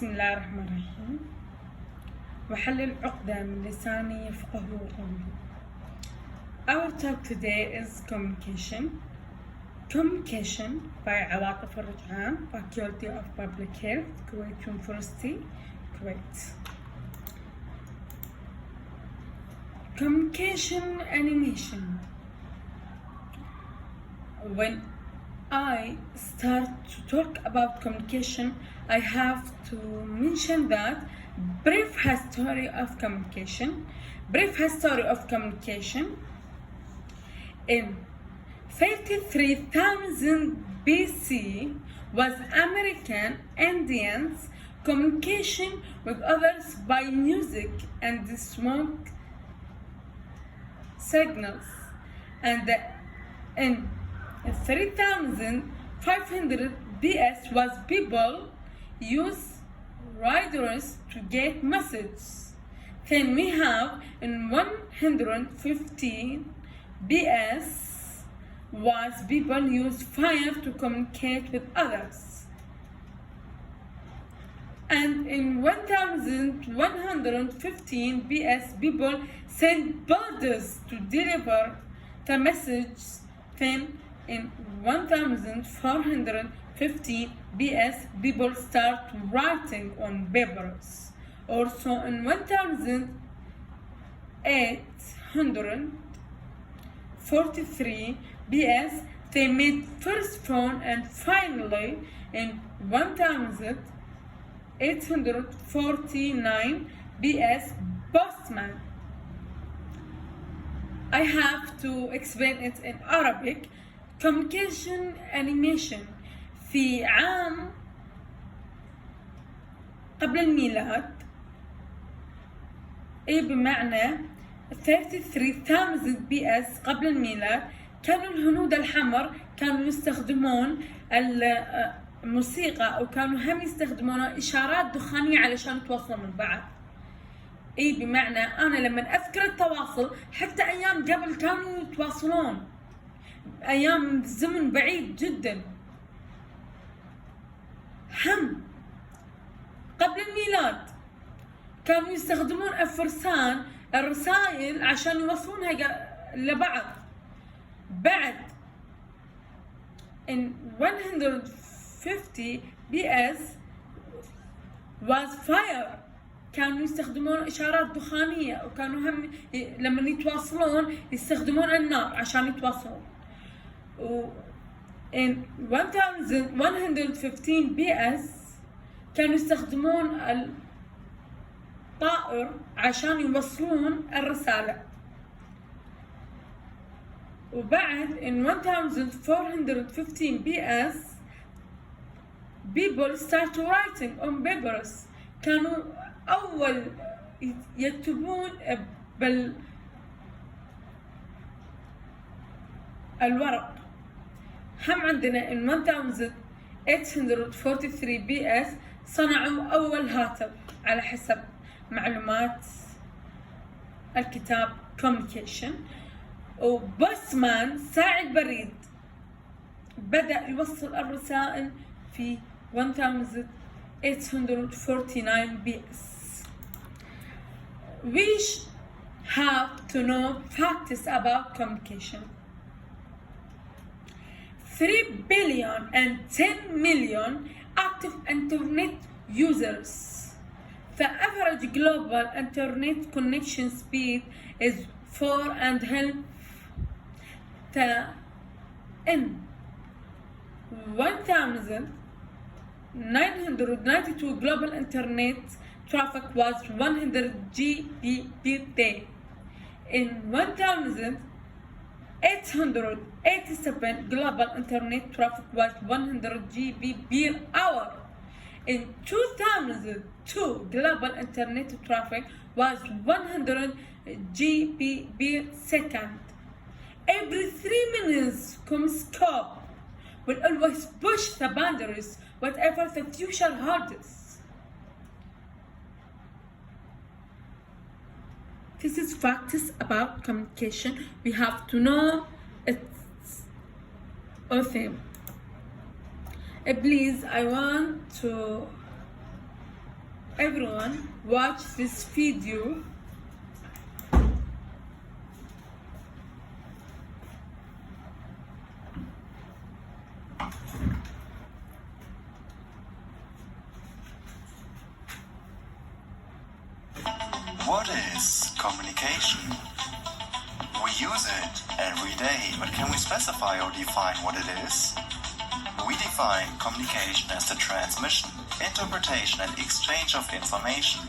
بسم الله الرحمن الرحيم. وحل العقدة من لساني يفقه قولي. Our talk today is communication. Communication by Awatef Alrejan, Faculty of Public Health, Kuwait University, Kuwait. Communication animation. When I start to talk about communication, I have to mention that brief history of communication. Brief history of communication. In 33,000 BC was American Indians communication with others by music and smoke signals, and in 3,500 BS was people use riders to get messages. Then we have in 115 BS was people use fire to communicate with others. And in 1115 BS people sent birds to deliver the message. Then in 1415 BS people start writing on papers. Also in 1843 BS they made first phone, and finally in 1849 BS postman. I have to explain it in Arabic. Communication animation في عام قبل الميلاد، أي بمعنى 33,000 BS قبل الميلاد، كانوا الهنود الحمر كانوا يستخدمون الموسيقى، أو كانوا هم يستخدمون إشارات دخانية علشان يتواصلوا من بعض. اي بمعنى انا لما اذكر التواصل حتى ايام قبل كانوا يتواصلون، ايام زمن بعيد جدا، هم قبل الميلاد كانوا يستخدمون الفرسان الرسائل عشان يوصلونها لبعض. بعد in 150 BS was fire، كانوا يستخدمون إشارات دخانية، وكانوا هم لما يتواصلون يستخدمون النار عشان يتواصلون. و in 1115 BS كانوا يستخدمون الطائر عشان يوصلون الرسالة. وبعد in 1415 BS people start writing on papers، كانوا أول يكتبون بالورق. هم عندنا in 1843 BS صنعوا أول هاتف على حسب معلومات الكتاب communication. وبوستمان ساعي البريد بدأ يوصل الرسائل في 1849 BS. We have to know facts about communication. 3 billion and 10 million active internet users. The average global internet connection speed is 4.5. In 1992 global internet traffic was 100 GB per day. In 1887 global internet traffic was 100 GB per hour. In 2002 global internet traffic was 100 GB per second. Every 3 minutes Comscope will always push the boundaries, whatever the future holds. This is facts about communication. We have to know its author. Please, I want to everyone watch this video. What is communication? We use it every day, but can we specify or define what it is? We define communication as the transmission, interpretation, and exchange of information.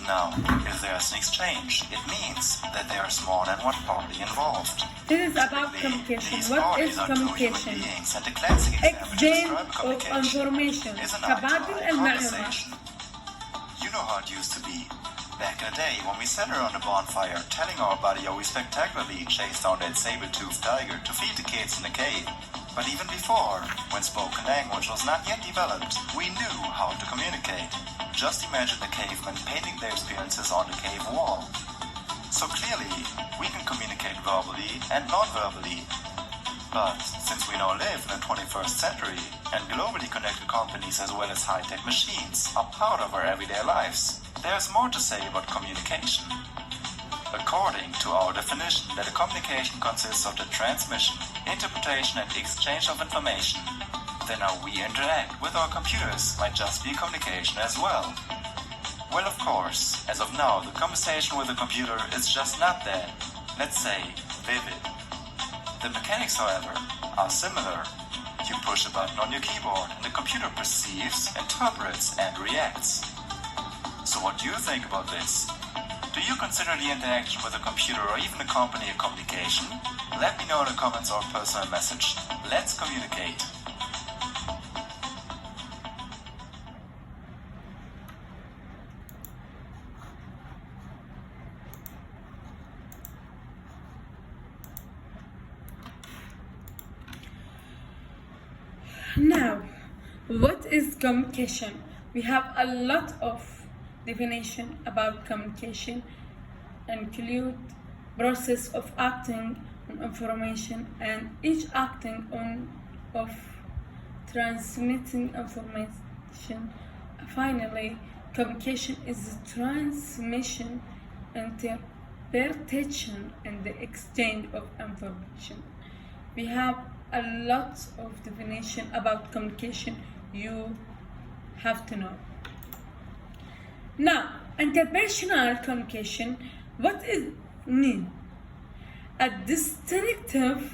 Now, if there's an exchange, it means that there's more than one party involved. This is about Typically, communication. these What parties is are two human communication? beings, and the classic example to Exchange describe of communication information. is an تبادل eye-to-eye المعلومات. conversation. You know how it used to be. Back in the day, when we sat around a bonfire, telling our buddy how we spectacularly chased down that saber-toothed tiger to feed the kids in the cave. But even before, when spoken language was not yet developed, we knew how to communicate. Just imagine the cavemen painting their experiences on the cave wall. So clearly, we can communicate verbally and non-verbally. But since we now live in the 21st century, and globally connected companies as well as high-tech machines are part of our everyday lives, there's more to say about communication. According to our definition, that a communication consists of the transmission, interpretation, and exchange of information, then how we interact with our computers might just be a communication as well. Well, of course, as of now, the conversation with a computer is just not that, let's say, vivid. The mechanics, however, are similar. You push a button on your keyboard and the computer perceives, interprets, and reacts. So what do you think about this? Do you consider the interaction with a computer or even a company a communication? Let me know in the comments or personal message. Let's communicate. Now, what is communication? We have a lot of definition about communication, include process of acting on information and each acting on of transmitting information. Finally, communication is the transmission, interpretation, and the exchange of information. We have a lot of definition about communication you have to know. Now, interpersonal communication, what is mean? A distinctive,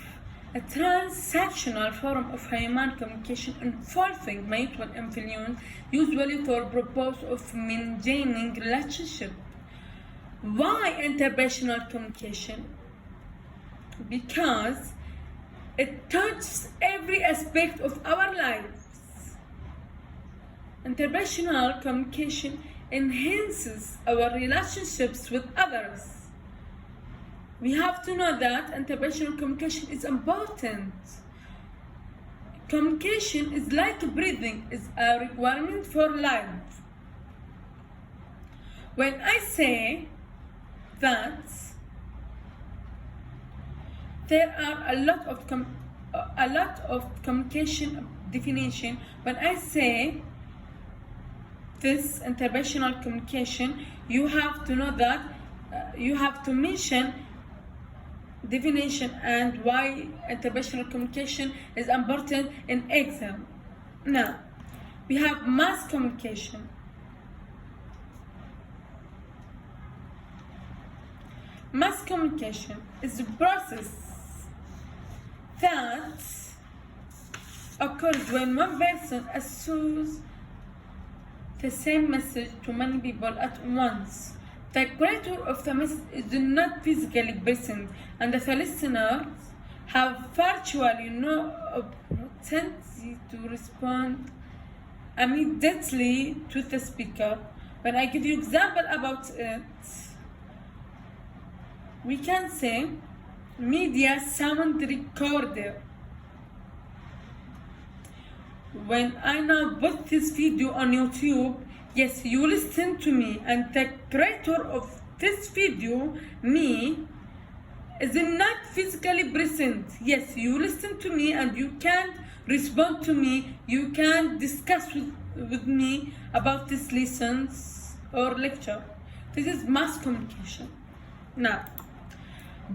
a transactional form of human communication involving mutual influence, usually for purpose of maintaining relationship. Why interpersonal communication? Because it touches every aspect of our lives. Interpersonal communication enhances our relationships with others. We have to know that interpersonal communication is important. Communication is like breathing, is a requirement for life. When I say that there are a lot of communication definition, when I say this interpersonal communication, you have to know that you have to mention definition and why interpersonal communication is important in exam. Now, we have mass communication. Mass communication is the process that occurs when one person assumes the same message to many people at once. The creator of the message is not physically present, and the listeners have virtually no opportunity to respond immediately to the speaker. When I give you example about it, we can say media sound recorder. When I now put this video on YouTube, yes, you listen to me, and the creator of this video, me, is not physically present. Yes, you listen to me and you can respond to me, you can discuss with me about this lessons or lecture. This is mass communication. Now,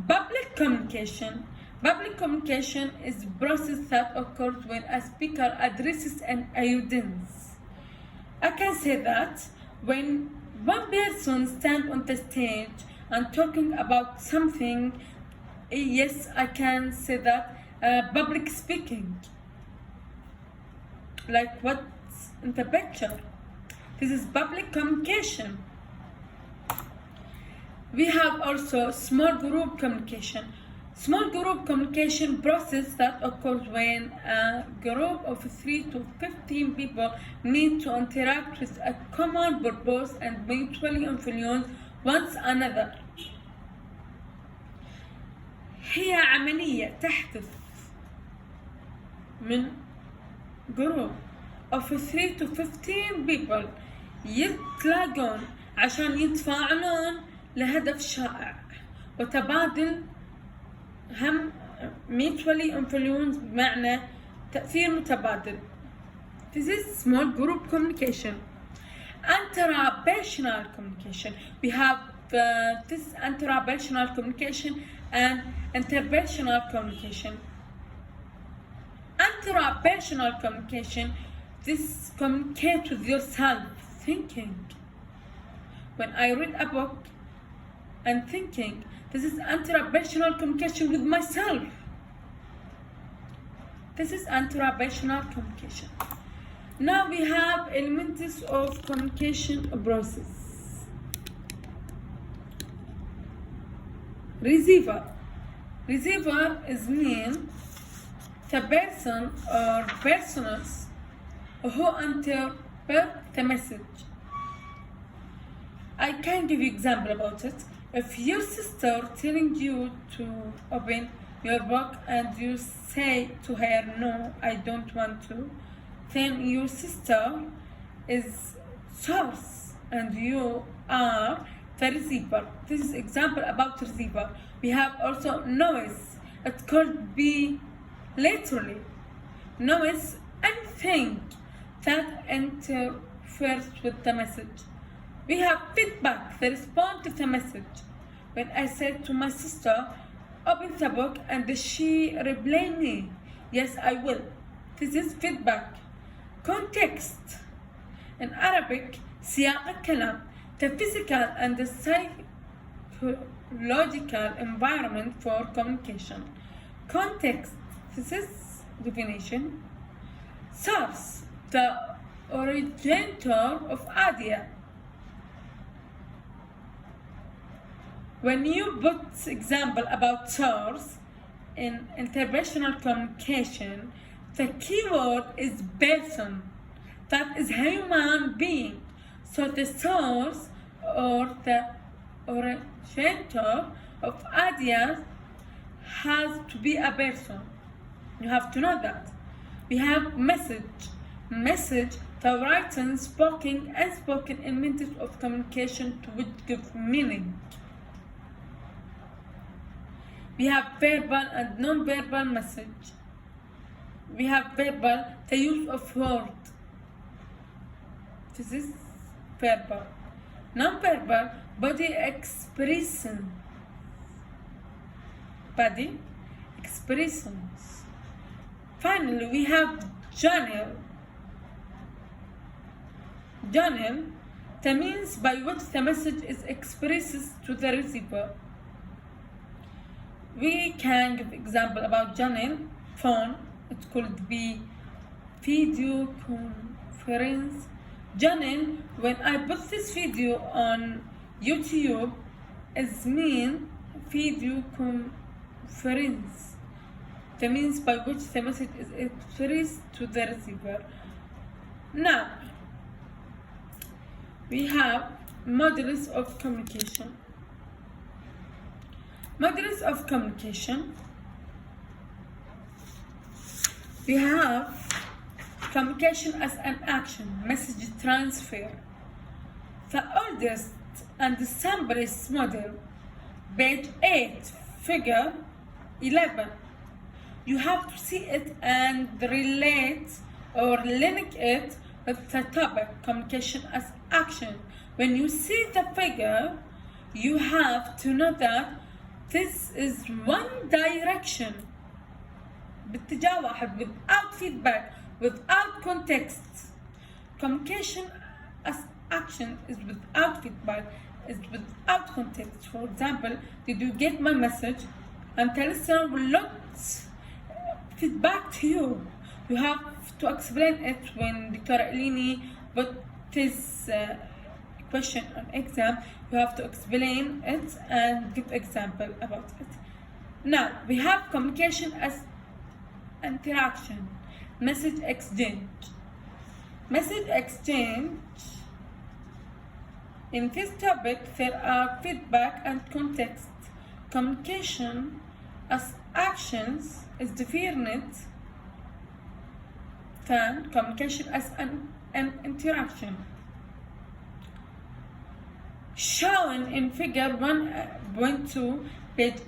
public communication. Public communication is a process that occurs when a speaker addresses an audience. I can say that when one person stands on the stage and talking about something, yes, I can say that public speaking. Like what's in the picture. This is public communication. We have also small group communication. Small group communication process that occurs when a group of 3 to 15 people meet to interact with a common purpose and mutually influence one another. هي عملية تحدث من group of 3 to 15 people يتلاقون عشان يتفاعلون لهدف شائع وتبادل هم mutually influence بمعنى تأثير متبادل. This is small group communication. Interpersonal communication. We have this interpersonal communication and interpersonal communication. Interpersonal communication, this communicate with yourself, thinking. When I read a book and thinking, this is interpersonal communication with myself. This is interpersonal communication. Now we have elements of communication process. Receiver. Receiver is mean the person or persons who interpret the message. I can give you example about it. If your sister telling you to open your book and you say to her, no, I don't want to, then your sister is source and you are the receiver. This is example about receiver. We have also noise. It could be literally noise, anything that interferes with the message. We have feedback, the response to the message. When I said to my sister, open the book, and she replied me, yes, I will. This is feedback. Context. In Arabic, سياق الكلام, the physical and the psychological environment for communication. Context. This is definition. Source, the originator of idea. When you put example about source in interpersonal communication, the keyword is person. That is human being. So the source or the originator of ideas has to be a person. You have to know that. We have message. Message, the written, spoken, unspoken elements of communication to which give meaning. We have verbal and non-verbal message. We have verbal, the use of word. This is verbal. Non-verbal, body expression. Body expressions. Finally, we have channel. Channel, the means by which the message is expressed to the receiver. We can give example about channel, phone. It could be video conference. Channel, when I put this video on YouTube, is mean video conference. The means by which the message is expressed to the receiver. Now, we have models of communication. Models of communication. We have communication as an action, message transfer. The oldest and the simplest model, page 8, figure 11. You have to see it and relate or link it with the topic communication as action. When you see the figure, you have to know that this is one direction. باتجاه واحد, without feedback, without context. Communication as action is without feedback, is without context. For example, did you get my message? And the listener will not feedback to you. You have to explain it when Dr. Elini put his question on exam. You have to explain it and give example about it. Now, we have communication as interaction, message exchange. Message exchange. In this topic, there are feedback and context. Communication as actions is different than communication as an interaction. Shown in figure 1.2, page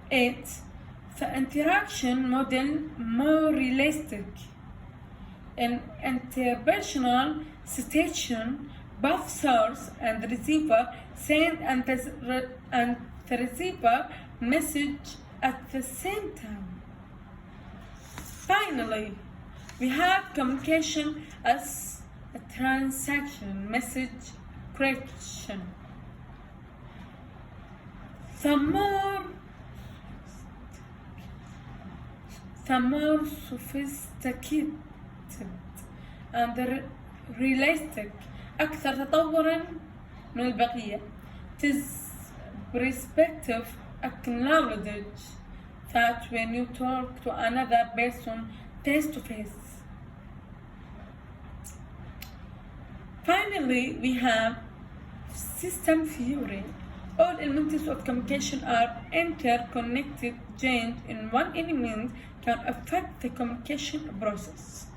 8, the interaction model more realistic. In interpersonal situation, both source and receiver send and the receiver message at the same time. Finally, we have communication as a transaction, message creation. The more sophisticated and realistic, أكثر تطوراً من البقية. This perspective acknowledge that when you talk to another person face to face. Finally, we have system theory. All elements of communication are interconnected. Change in one element can affect the communication process.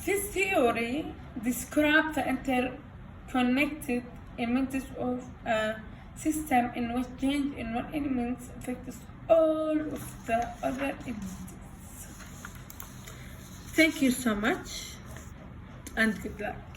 This theory describes the interconnected elements of a system in which change in one element affects all of the other elements. Thank you so much and good luck.